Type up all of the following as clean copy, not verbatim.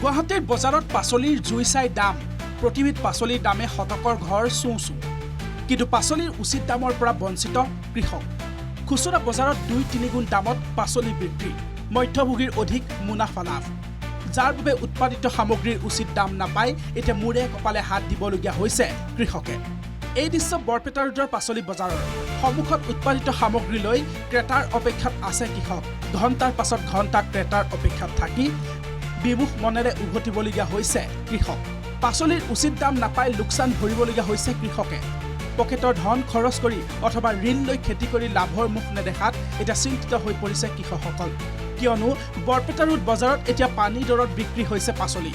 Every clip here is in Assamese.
গুৱাহাটীৰ বজাৰত পাচলিৰ জুই চাই দাম প্ৰতিবিধ পাচলিৰ দামে শতকৰ ঘৰ চুঁ কিন্তু পাচলিৰ উচিত দামৰ পৰা বঞ্চিত কৃষক খুচুৰা বজাৰত 2-3 গুণ দামত পাচলি বিক্ৰী মধ্যভোগীৰ অধিক মুনাফা লাভ যাৰ বাবে উৎপাদিত সামগ্ৰীৰ উচিত দাম নাপায় এতিয়া মূৰে কপালে হাত দিবলগীয়া হৈছে কৃষকে এই দৃশ্য বৰপেটা ৰোডৰ পাচলি বজাৰৰ সন্মুখত উৎপাদিত সামগ্ৰী লৈ ক্ৰেতাৰ অপেক্ষাত আছে কৃষক ঘণ্টাৰ পাছত ঘণ্টা ক্ৰেতাৰ অপেক্ষাত থাকি বিমুখ মনেৰে উভতিবলগীয়া হৈছে কৃষক পাচলিৰ উচিত দাম নাপাই লোকচান ভৰিবলগীয়া হৈছে কৃষকে পকেটৰ ধন খৰচ কৰি অথবা ঋণ লৈ খেতি কৰি লাভৰ মুখ নেদেখাত এটা চিন্তিত হৈ পৰিছে কৃষকসকল কিয়নো বৰপেটা ৰোড বজাৰত এতিয়া পানী দৰত বিক্ৰী হৈছে পাচলি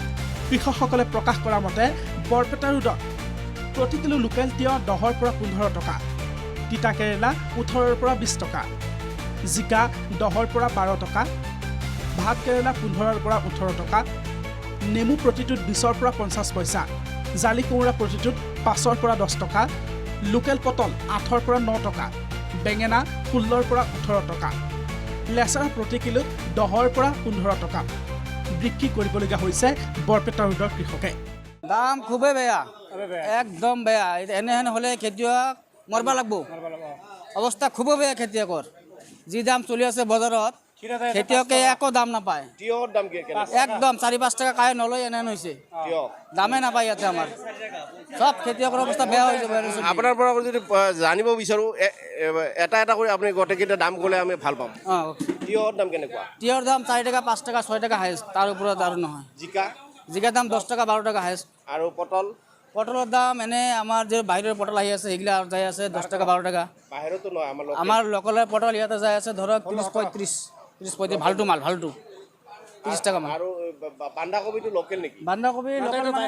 কৃষকসকলে প্ৰকাশ কৰা মতে বৰপেটা ৰোডত প্ৰতি কিলো লোকেল তিয়হ 10 পৰা 15 টকা তিতা কেৰেলা 18 পৰা 20 টকা জিকা 10 পৰা 12 টকা ভাত কেৰেলা 15 পৰা 18 টকা নেমু প্ৰতিটোত 20 পৰা 50 পইচা জালি কোমৰা প্ৰতিটোত 5 পৰা 10 টকা লোকেল পটল 8 পৰা 9 টকা বেঙেনা 16 পৰা 18 টকা লেচাৰা প্ৰতি কিলো 10 পৰা 15 টকা বিক্ৰী কৰিবলগীয়া হৈছে বৰপেটা ৰোডৰ কৃষকে দাম খুবেই বেয়া একদম বেয়া এনেহেন হলে খেতিয়ক মৰবা লাগব অৱস্থা খুবেই বেয়া খেতিয়কৰ যি দাম চলি আছে বজাৰত খেতিয়কে একো দাম নাপায় তিয়হৰ দাম কি একদম 4-5 টাকা কাই নলয় এনেহেন হৈছে তিয়হ দামে নাপায় ইয়াতে আমাৰ সব খেতিয়কৰ অৱস্থা বেয়া হৈ যাব আপোনাৰ পৰা যদি জানিব বিচাৰো এটা কৰি আপুনি গোটেইকেইটা দাম ক'লে আমি ভাল পাম তিয়হৰ দাম কেনেকুৱা তিয়হৰ দাম 4 টাকা 5 টাকা 6 টাকা হাইষ্ট তাৰ ওপৰত আৰু নহয় জিকা দাম 10 টাকা 12 টাকা হাইষ্ট আৰু পটলৰ দাম এনে আমাৰ যে বাহিৰৰ পটল আহি আছে এইগিলা যাই আছে 10 টাকা 12 টাকা বাহিৰতো নহয় আমাৰ লোকেলৰ পটল ইয়াতে যাই আছে ধৰক 30-35 ভালটো মাল ভালটো 30 টাকা মাল আৰু বান্ধাকবিটো লোকেল নেকি বান্ধাকবি লোকেল মানে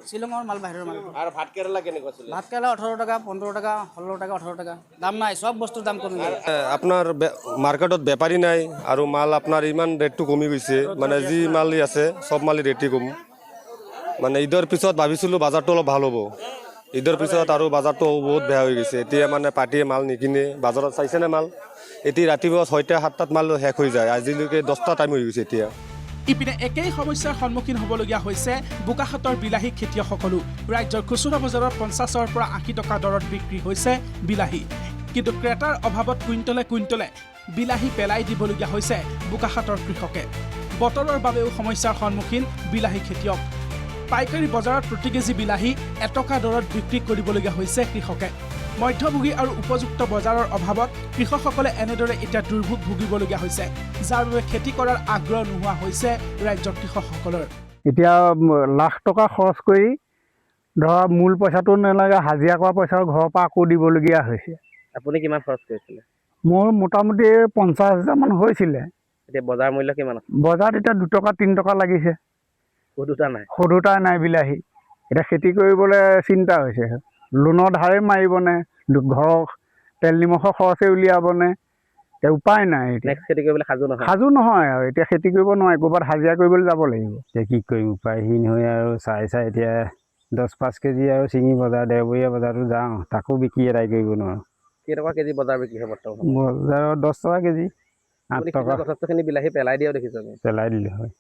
শিলঙৰ মাল বাহিৰৰ মাল আৰু ভাত কেৰেলা কেনেকুৱা চলে ভাত কেৰেলা 18 টাকা 15 টাকা 16 টাকা 18 টাকা দাম নাই সব বস্তুৰ দাম কমি গ'ল আপোনাৰ মাৰ্কেটত বেপাৰী নাই আৰু মাল আপোনাৰ ইমান ৰেটটো কমি গৈছে মানে যি মাল আছে সব মাল ৰেটই কম মানে ঈদৰ পিছত ভাবিছিলোঁ বাজাৰটো অলপ ভাল হ'ব ঈদৰ পিছত আৰু বাজাৰটো বহুত বেয়া হৈ গৈছে এতিয়া মানে পাৰ্টিয়ে মাল নিকিনে বাজাৰত চাইছেনে মাল এতিয়া ৰাতিপুৱা 6টা-7টাত মাল শেষ হৈ যায় আজিলৈকে 10টা টাইম হৈ গৈছে এতিয়া ইপিনে একেই সমস্যাৰ সন্মুখীন হ'বলগীয়া হৈছে বোকাখাতৰ বিলাহী খেতিয়কসকলো ৰাজ্যৰ খুচুৰা বজাৰত 50 পৰা 80 টকা দৰত বিক্ৰী হৈছে বিলাহী কিন্তু ক্ৰেতাৰ অভাৱত কুইণ্টলে বিলাহী পেলাই দিবলগীয়া হৈছে বোকাখাতৰ কৃষকে বতৰৰ বাবেও সমস্যাৰ সন্মুখীন বিলাহী খেতিয়ক পাইকাৰী বজাৰত প্ৰতি কেজি বিলাহী 1 টকা দৰত বিক্ৰী কৰিবলগীয়া হৈছে কৃষকে মধ্যভোগী আৰু উপযুক্ত বজাৰৰ অভাৱত কৃষকসকলে এনেদৰে এতিয়া দুৰ্ভোগ ভুগিবলগীয়া হৈছে যাৰ বাবে খেতি কৰাৰ আগ্ৰহ নোহোৱা হৈছে ৰাজ্যৰ কৃষকসকলৰ এতিয়া লাখ টকা খৰচ কৰি ধৰা মূল পইচাটো নালাগে হাজিৰা কৰা পইচা ঘৰৰ পৰা আকৌ দিবলগীয়া হৈছে আপুনি কিমান খৰচ কৰিছিলে মোৰ মোটামুটি 50,000 মান হৈছিলে এতিয়া বজাৰ মূল্য কিমান আছে বজাৰত এতিয়া 2 টকা 3 টকা লাগিছে সদুটা নাই বিলাহী এতিয়া খেতি কৰিবলৈ চিন্তা হৈছে লোনৰ ধাৰে মাৰিবনে ঘৰৰ তেল নিমখৰ খৰচে উলিয়াবনে এতিয়া উপায় নাই খেতি কৰিবলৈ সাজু নহয় আৰু এতিয়া খেতি কৰিব নোৱাৰে ক'ৰবাত হাজিৰা কৰিবলৈ যাব লাগিব এতিয়া কি কৰিম উপায়হীন হৈ আৰু চাই এতিয়া 10-5 কেজি আৰু চিঙি বজাৰ দেওবৰীয়া বজাৰতো যাওঁ তাকো বিক্ৰী এদায় কৰিব নোৱাৰোঁ কেইটকা কেজি বজাৰ বিক্ৰী হয় বৰ্তমান বজাৰত 10 টকা কেজি 8 টকা যথেষ্টখিনি বিলাহী পেলাই দিয়াও দেখিছোঁ আমি পেলাই দিলোঁ হয়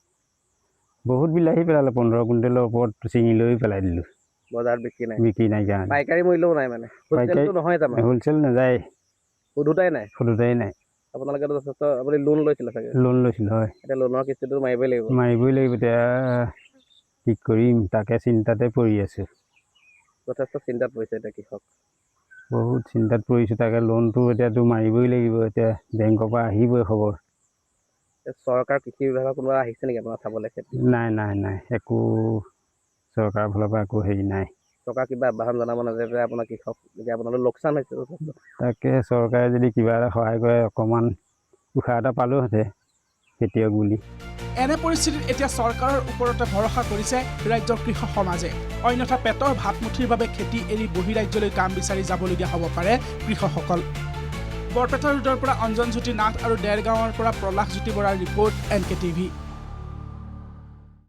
বহুত বিলাহী পেলালে 15 কুইণ্টেলৰ ওপৰত চিঙি লৈ পেলাই দিলোঁ বজাৰত বিক্ৰী নাই কাৰণে পাইকাৰী মূল্যও নাই মানে হোলচেলটো নহয় তাৰমানে হোলচেল নাযায় সুদুটাই নাই আপোনালোকে যথেষ্ট আপুনি লোন লৈছিলে চাগে লোন লৈছিলোঁ হয় এতিয়া লোনৰ কিস্তিটো মাৰিবই লাগিব এতিয়া কি কৰিম তাকে চিন্তাতে পৰি আছোঁ যথেষ্ট চিন্তাত পৰিছে এতিয়া কৃষক বহুত চিন্তাত পৰিছোঁ তাকে লোনটো এতিয়াতো মাৰিবই লাগিব এতিয়া বেংকৰ পৰা আহিবই খবৰ চৰকাৰ কৃষি বিভাগৰ কোনোবা আহিছে নেকি আপোনাৰ চাবলৈ খেতি নাই একো চৰকাৰৰ ফালৰ পৰা একো হেৰি নাই চৰকাৰ কিবা আহ্বান জনাব নাযায় আপোনাৰ কৃষক এতিয়া আপোনালোক লোকচান হৈছে তাকে চৰকাৰে যদি কিবা এটা সহায় কৰে অকণমান উশাহ এটা পালোহেঁতেন খেতিয়ক বুলি এনে পৰিস্থিতিত এতিয়া চৰকাৰৰ ওপৰতে ভৰসা কৰিছে ৰাজ্যৰ কৃষক সমাজে অন্যথা পেটৰ ভাতমুঠিৰ বাবে খেতি এৰি বহিৰাজ্যলৈ কাম বিচাৰি যাবলগীয়া হ'ব পাৰে কৃষকসকল বৰপেটা ৰোডৰ পৰা অঞ্জন জ্যোতি নাথ আৰু দেৰগাঁৱৰ পৰা প্ৰলাশ জ্যোতি বৰাৰ ৰিপৰ্ট NK TV